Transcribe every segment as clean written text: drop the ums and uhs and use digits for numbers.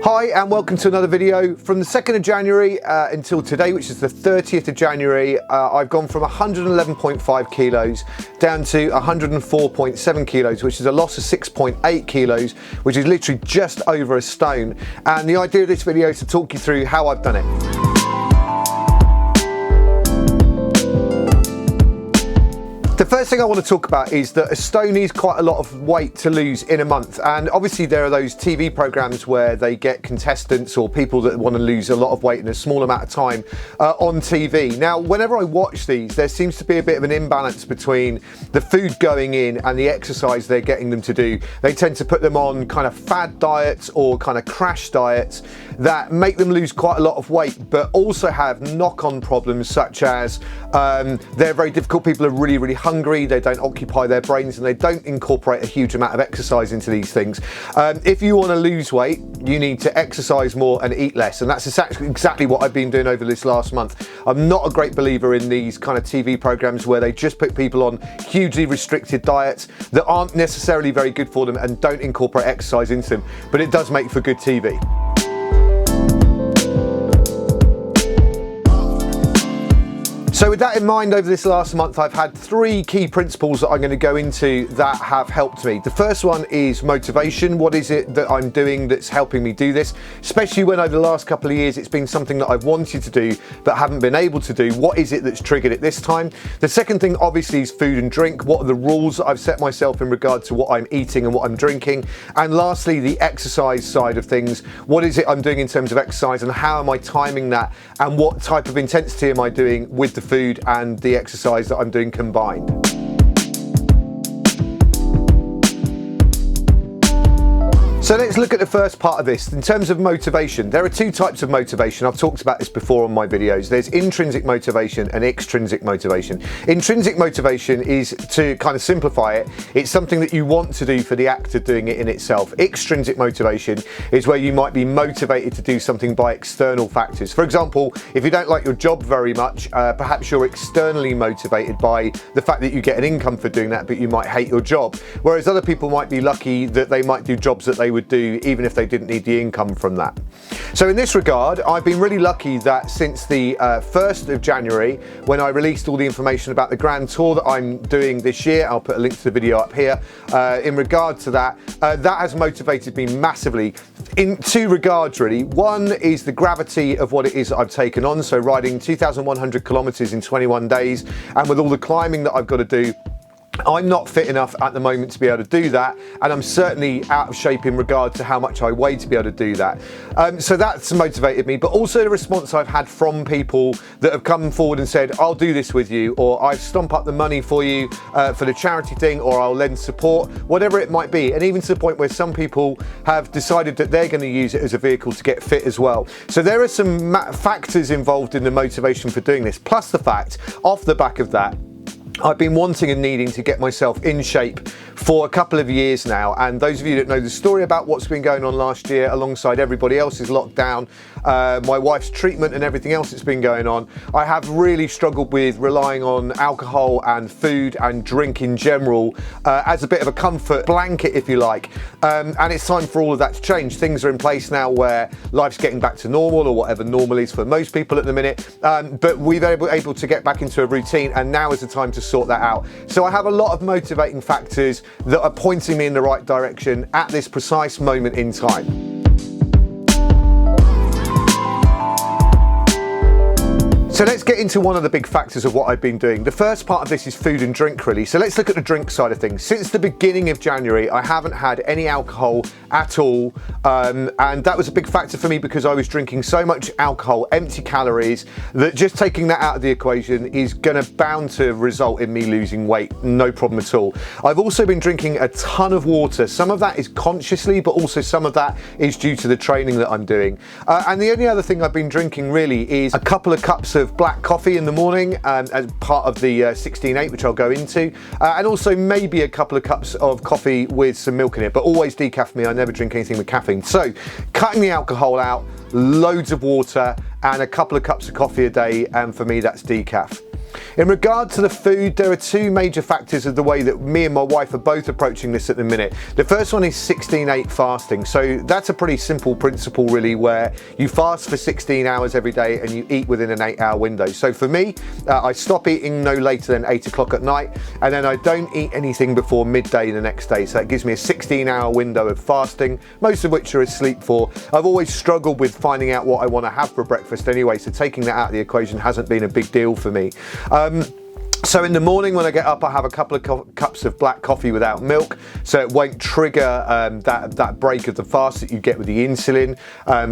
Hi and welcome to another video. From the 2nd of January until today, which is the 30th of January, I've gone from 111.5 kilos down to 104.7 kilos, which is a loss of 6.8 kilos, which is literally just over a stone. And the idea of this video is to talk you through how I've done it. The first thing I want to talk about is that a stone is quite a lot of weight to lose in a month, and obviously there are those TV programs where they get contestants or people that want to lose a lot of weight in a small amount of time on TV. Now, whenever I watch these, there seems to be a bit of an imbalance between the food going in and the exercise they're getting them to do. They tend to put them on kind of fad diets or kind of crash diets that make them lose quite a lot of weight, but also have knock-on problems such as they're very difficult. People are really hungry, they don't occupy their brains, and they don't incorporate a huge amount of exercise into these things. If you want to lose weight, you need to exercise more and eat less, and that's exactly what I've been doing over this last month. I'm not a great believer in these kind of TV programs where they just put people on hugely restricted diets that aren't necessarily very good for them and don't incorporate exercise into them, but it does make for good TV. So with that in mind, over this last month, I've had three key principles that I'm going to go into that have helped me. The first one is motivation. What is it that I'm doing that's helping me do this? Especially when over the last couple of years, it's been something that I've wanted to do, but haven't been able to do. What is it that's triggered it this time? The second thing, obviously, is food and drink. What are the rules that I've set myself in regard to what I'm eating and what I'm drinking? And lastly, the exercise side of things. What is it I'm doing in terms of exercise and how am I timing that? And what type of intensity am I doing with the food and the exercise that I'm doing combined? So let's look at the first part of this. In terms of motivation, there are two types of motivation. I've talked about this before on my videos. There's intrinsic motivation and extrinsic motivation. Intrinsic motivation is, to kind of simplify it, it's something that you want to do for the act of doing it in itself. Extrinsic motivation is where you might be motivated to do something by external factors. For example, if you don't like your job very much, perhaps you're externally motivated by the fact that you get an income for doing that, but you might hate your job. Whereas other people might be lucky that they might do jobs that they would do even if they didn't need the income from that. So in this regard, I've been really lucky that since the 1st of January, when I released all the information about the grand tour that I'm doing this year, I'll put a link to the video up here, in regard to that, that has motivated me massively in two regards really. One is the gravity of what it is that I've taken on, so riding 2,100 kilometers in 21 days, and with all the climbing that I've got to do, I'm not fit enough at the moment to be able to do that, and I'm certainly out of shape in regard to how much I weigh to be able to do that. So that's motivated me, but also the response I've had from people that have come forward and said, I'll do this with you, or I'll stomp up the money for you for the charity thing, or I'll lend support, whatever it might be. And even to the point where some people have decided that they're going to use it as a vehicle to get fit as well. So there are some factors involved in the motivation for doing this, plus the fact, off the back of that, I've been wanting and needing to get myself in shape for a couple of years now, and those of you that know the story about what's been going on last year alongside everybody else's lockdown, my wife's treatment and everything else that's been going on, I have really struggled with relying on alcohol and food and drink in general as a bit of a comfort blanket, if you like, and it's time for all of that to change. Things are in place now where life's getting back to normal, or whatever normal is for most people at the minute, but we've been able to get back into a routine, and now is the time to sort that out. So I have a lot of motivating factors that are pointing me in the right direction at this precise moment in time. So let's get into one of the big factors of what I've been doing. The first part of this is food and drink, really. So let's look at the drink side of things. Since the beginning of January, I haven't had any alcohol at all. And that was a big factor for me because I was drinking so much alcohol, empty calories, that just taking that out of the equation is bound to result in me losing weight. No problem at all. I've also been drinking a ton of water. Some of that is consciously, but also some of that is due to the training that I'm doing. And the only other thing I've been drinking really is a couple of cups of black coffee in the morning as part of the 16/8, which I'll go into, and also maybe a couple of cups of coffee with some milk in it, but always decaf for me. I never drink anything with caffeine. So cutting the alcohol out, loads of water and a couple of cups of coffee a day, and for me that's decaf. In regard to the food, there are two major factors of the way that me and my wife are both approaching this at the minute. The first one is 16/8 fasting. So that's a pretty simple principle really, where you fast for 16 hours every day and you eat within an 8-hour window. So for me, I stop eating no later than 8 o'clock at night, and then I don't eat anything before midday the next day. So that gives me a 16-hour window of fasting, most of which are asleep for. I've always struggled with finding out what I want to have for breakfast anyway, so taking that out of the equation hasn't been a big deal for me. So in the morning when I get up, I have a couple of cups of black coffee without milk, so it won't trigger that break of the fast that you get with the insulin.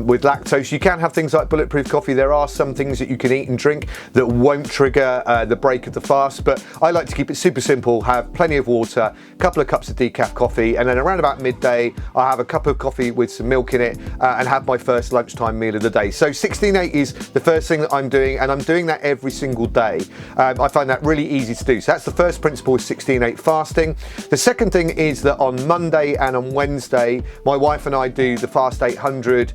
With lactose, you can have things like bulletproof coffee. There are some things that you can eat and drink that won't trigger the break of the fast, but I like to keep it super simple, have plenty of water, a couple of cups of decaf coffee, and then around about midday, I have a cup of coffee with some milk in it and have my first lunchtime meal of the day. So 16/8 is the first thing that I'm doing, and I'm doing that every single day. I find that really easy to do. So that's the first principle, is 16/8 fasting. The second thing is that on Monday and on Wednesday, my wife and I do the Fast 800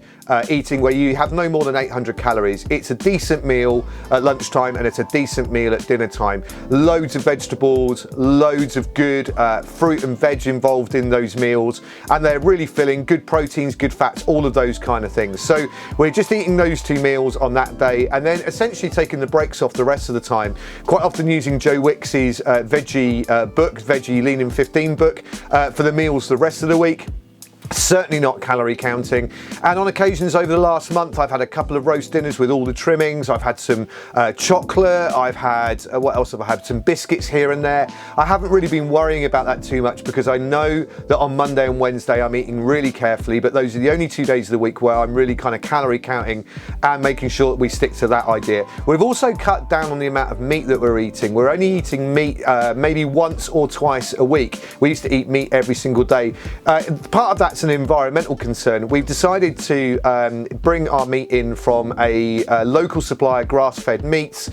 eating, where you have no more than 800 calories. It's a decent meal at lunchtime and it's a decent meal at dinner time. Loads of vegetables, loads of good fruit and veg involved in those meals, and they're really filling, good proteins, good fats, all of those kind of things. So we're just eating those two meals on that day, and then essentially taking the breaks off the rest of the time, quite often using Joe Wicks's veggie book, Veggie Lean in 15 book, for the meals the rest of the week. Certainly not calorie counting. And on occasions over the last month, I've had a couple of roast dinners with all the trimmings. I've had some chocolate. I've had, what else have I had? Some biscuits here and there. I haven't really been worrying about that too much, because I know that on Monday and Wednesday I'm eating really carefully, but those are the only 2 days of the week where I'm really kind of calorie counting and making sure that we stick to that idea. We've also cut down on the amount of meat that we're eating. We're only eating meat maybe once or twice a week. We used to eat meat every single day. Part of that's an environmental concern. We've decided to bring our meat in from a local supplier, grass-fed meats.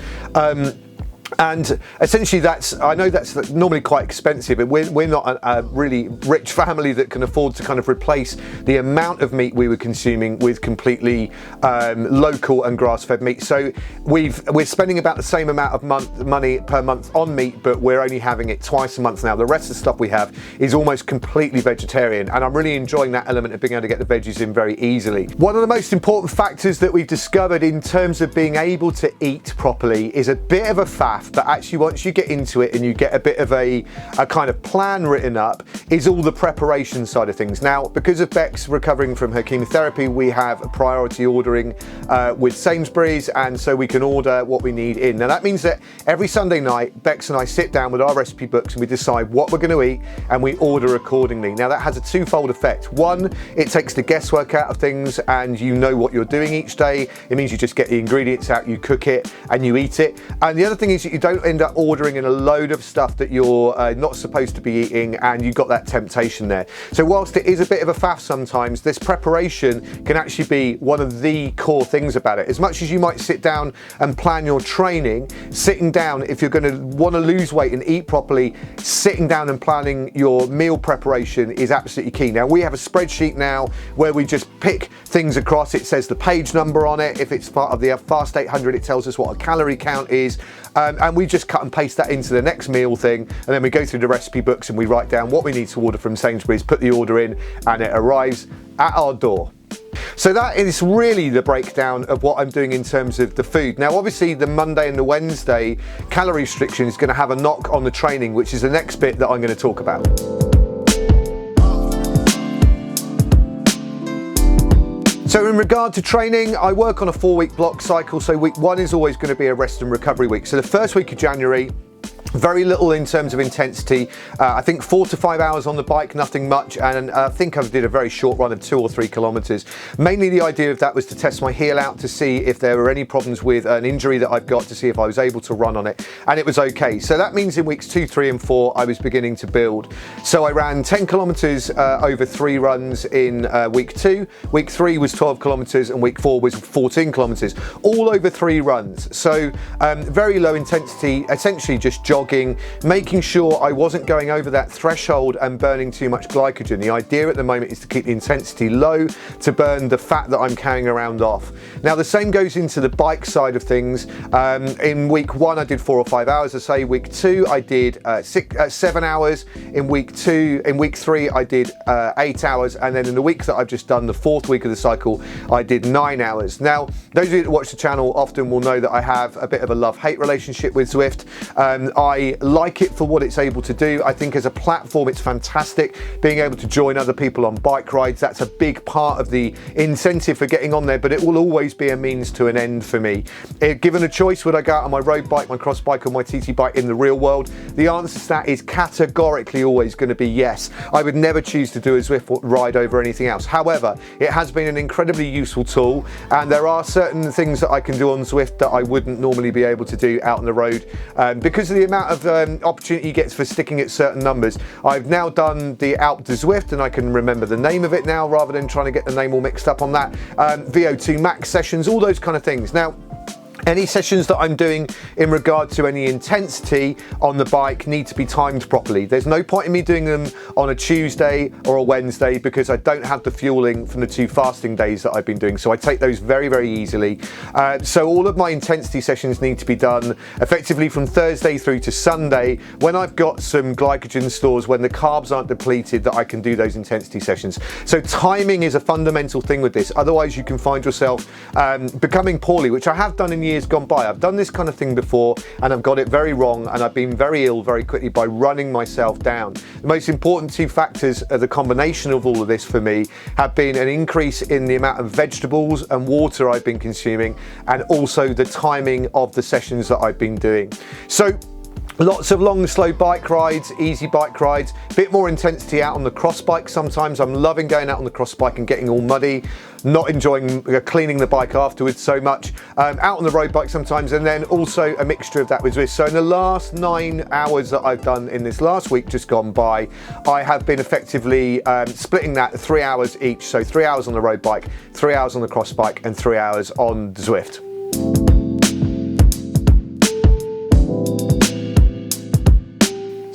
And essentially I know that's normally quite expensive, but we're not a really rich family that can afford to kind of replace the amount of meat we were consuming with completely local and grass-fed meat. So we're spending about the same amount of money per month on meat, but we're only having it twice a month now. The rest of the stuff we have is almost completely vegetarian, and I'm really enjoying that element of being able to get the veggies in very easily. One of the most important factors that we've discovered in terms of being able to eat properly is a bit of a faff, but actually once you get into it and you get a bit of a kind of plan written up, is all the preparation side of things. Now, because of Bex recovering from her chemotherapy, we have priority ordering with Sainsbury's, and so we can order what we need in. Now that means that every Sunday night, Bex and I sit down with our recipe books and we decide what we're going to eat, and we order accordingly. Now that has a twofold effect. One, it takes the guesswork out of things and you know what you're doing each day. It means you just get the ingredients out, you cook it and you eat it. And the other thing is that you don't end up ordering in a load of stuff that you're not supposed to be eating, and you've got that temptation there. So whilst it is a bit of a faff sometimes, this preparation can actually be one of the core things about it. As much as you might sit down and plan your training, sitting down, if you're going to want to lose weight and eat properly, sitting down and planning your meal preparation is absolutely key. Now we have a spreadsheet now where we just pick things across. It says the page number on it. If it's part of the Fast 800, it tells us what a calorie count is, and we just cut and paste that into the next meal thing, and then we go through the recipe books and we write down what we need to order from Sainsbury's, put the order in, and it arrives at our door. So that is really the breakdown of what I'm doing in terms of the food. Now obviously the Monday and the Wednesday calorie restriction is going to have a knock on the training, which is the next bit that I'm going to talk about. So in regard to training, I work on a 4-week block cycle. So week 1 is always going to be a rest and recovery week. So the first week of January, very little in terms of intensity. I think 4 to 5 hours on the bike, nothing much, and I think I did a very short run of 2 or 3 kilometers. Mainly the idea of that was to test my heel out, to see if there were any problems with an injury that I've got, to see if I was able to run on it, and it was okay. So that means in weeks 2, 3 and 4 I was beginning to build. So I ran 10 kilometers over 3 runs in week 2, week 3 was 12 kilometers, and week 4 was 14 kilometers, all over 3 runs. So very low intensity, essentially just jogging jogging, making sure I wasn't going over that threshold and burning too much glycogen. The idea at the moment is to keep the intensity low to burn the fat that I'm carrying around off. Now the same goes into the bike side of things. In week 1 I did 4 or 5 hours, I say. Week 2 I did 7 hours. In week 3 I did 8 hours, and then in the week that I've just done, the 4th week of the cycle, I did 9 hours. Now those of you that watch the channel often will know that I have a bit of a love-hate relationship with Zwift. I like it for what it's able to do. I think as a platform it's fantastic. Being able to join other people on bike rides, that's a big part of the incentive for getting on there, but it will always be a means to an end for me. Given a choice, would I go out on my road bike, my cross bike, or my TT bike in the real world? The answer to that is categorically always going to be yes. I would never choose to do a Zwift ride over anything else. However, it has been an incredibly useful tool, and there are certain things that I can do on Zwift that I wouldn't normally be able to do out on the road because of the amount of opportunity you get for sticking at certain numbers. I've now done the Alp de Zwift, and I can remember the name of it now rather than trying to get the name all mixed up on that. VO2 max sessions, all those kind of things. Now, any sessions that I'm doing in regard to any intensity on the bike need to be timed properly. There's no point in me doing them on a Tuesday or a Wednesday because I don't have the fueling from the 2 fasting days that I've been doing. So I take those very, very easily. So all of my intensity sessions need to be done effectively from Thursday through to Sunday when I've got some glycogen stores, when the carbs aren't depleted, that I can do those intensity sessions. So timing is a fundamental thing with this. Otherwise you can find yourself becoming poorly, which I have done in years gone by. I've done this kind of thing before and I've got it very wrong, and I've been very ill very quickly by running myself down. The most important 2 factors of the combination of all of this for me have been an increase in the amount of vegetables and water I've been consuming, and also the timing of the sessions that I've been doing. So lots of long, slow bike rides, easy bike rides, a bit more intensity out on the cross bike sometimes. I'm loving going out on the cross bike and getting all muddy, not enjoying cleaning the bike afterwards so much. Out on the road bike sometimes, and then also a mixture of that with Zwift. So in the last 9 hours that I've done in this last week just gone by, I have been effectively splitting that 3 hours each. So 3 hours on the road bike, 3 hours on the cross bike, and 3 hours on Zwift.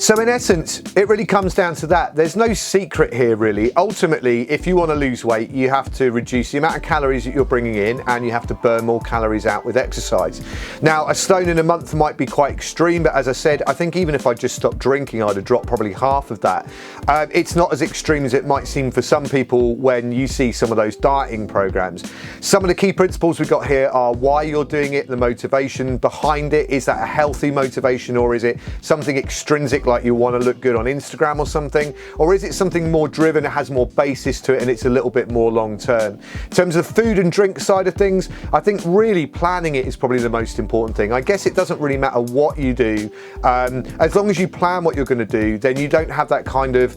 So in essence, it really comes down to that. There's no secret here really. Ultimately, if you want to lose weight, you have to reduce the amount of calories that you're bringing in, and you have to burn more calories out with exercise. Now, a stone in a month might be quite extreme, but as I said, I think even if I just stopped drinking, I'd have dropped probably half of that. It's not as extreme as it might seem for some people when you see some of those dieting programs. Some of the key principles we've got here are why you're doing it, the motivation behind it. Is that a healthy motivation, or is it something extrinsic like you want to look good on Instagram or something? Or is it something more driven, it has more basis to it, and it's a little bit more long term? In terms of food and drink side of things, I think really planning it is probably the most important thing. I guess it doesn't really matter what you do. As long as you plan what you're going to do, then you don't have that kind of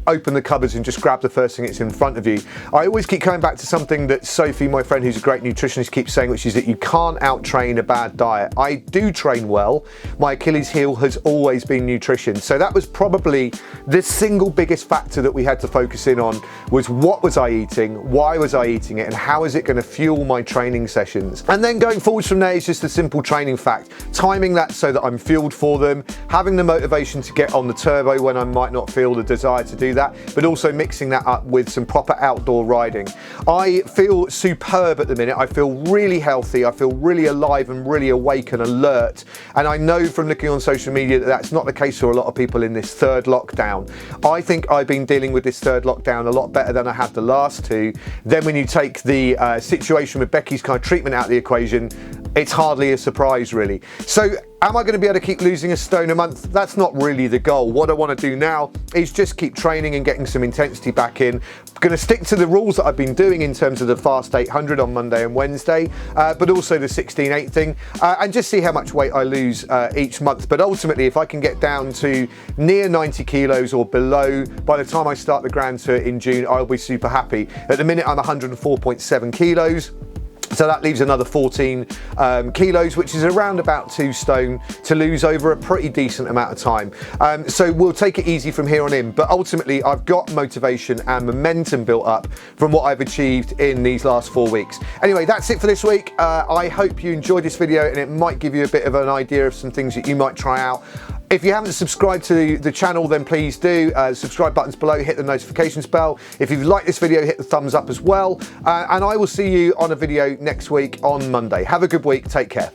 open the cupboards and just grab the first thing that's in front of you. I always keep coming back to something that Sophie, my friend who's a great nutritionist, keeps saying, which is that you can't out-train a bad diet. I do train well. My Achilles heel has always been nutrition. So that was probably the single biggest factor that we had to focus in on, was what was I eating, why was I eating it, and how is it going to fuel my training sessions? And then going forwards from there is just a simple training fact. Timing that so that I'm fueled for them, having the motivation to get on the turbo when I might not feel the desire to do that, but also mixing that up with some proper outdoor riding. I feel superb at the minute. I feel really healthy. I feel really alive and really awake and alert. And I know from looking on social media that that's not the case for a lot of people in this 3rd lockdown. I think I've been dealing with this 3rd lockdown a lot better than I have the last 2. Then when you take the situation with Becky's kind of treatment out of the equation, it's hardly a surprise really. So am I going to be able to keep losing a stone a month? That's not really the goal. What I want to do now is just keep training and getting some intensity back in. I'm going to stick to the rules that I've been doing in terms of the fast 800 on Monday and Wednesday, but also the 16-8 thing, and just see how much weight I lose each month. But ultimately, if I can get down to near 90 kilos or below by the time I start the Grand Tour in June, I'll be super happy. At the minute, I'm 104.7 kilos. So that leaves another 14 kilos, which is around about 2 stone to lose over a pretty decent amount of time. So we'll take it easy from here on in. But ultimately, I've got motivation and momentum built up from what I've achieved in these last 4 weeks. Anyway, that's it for this week. I hope you enjoyed this video, and it might give you a bit of an idea of some things that you might try out. If you haven't subscribed to the channel, then please do. Subscribe button's below, hit the notifications bell. If you've liked this video, hit the thumbs up as well. And I will see you on a video next week on Monday. Have a good week, take care.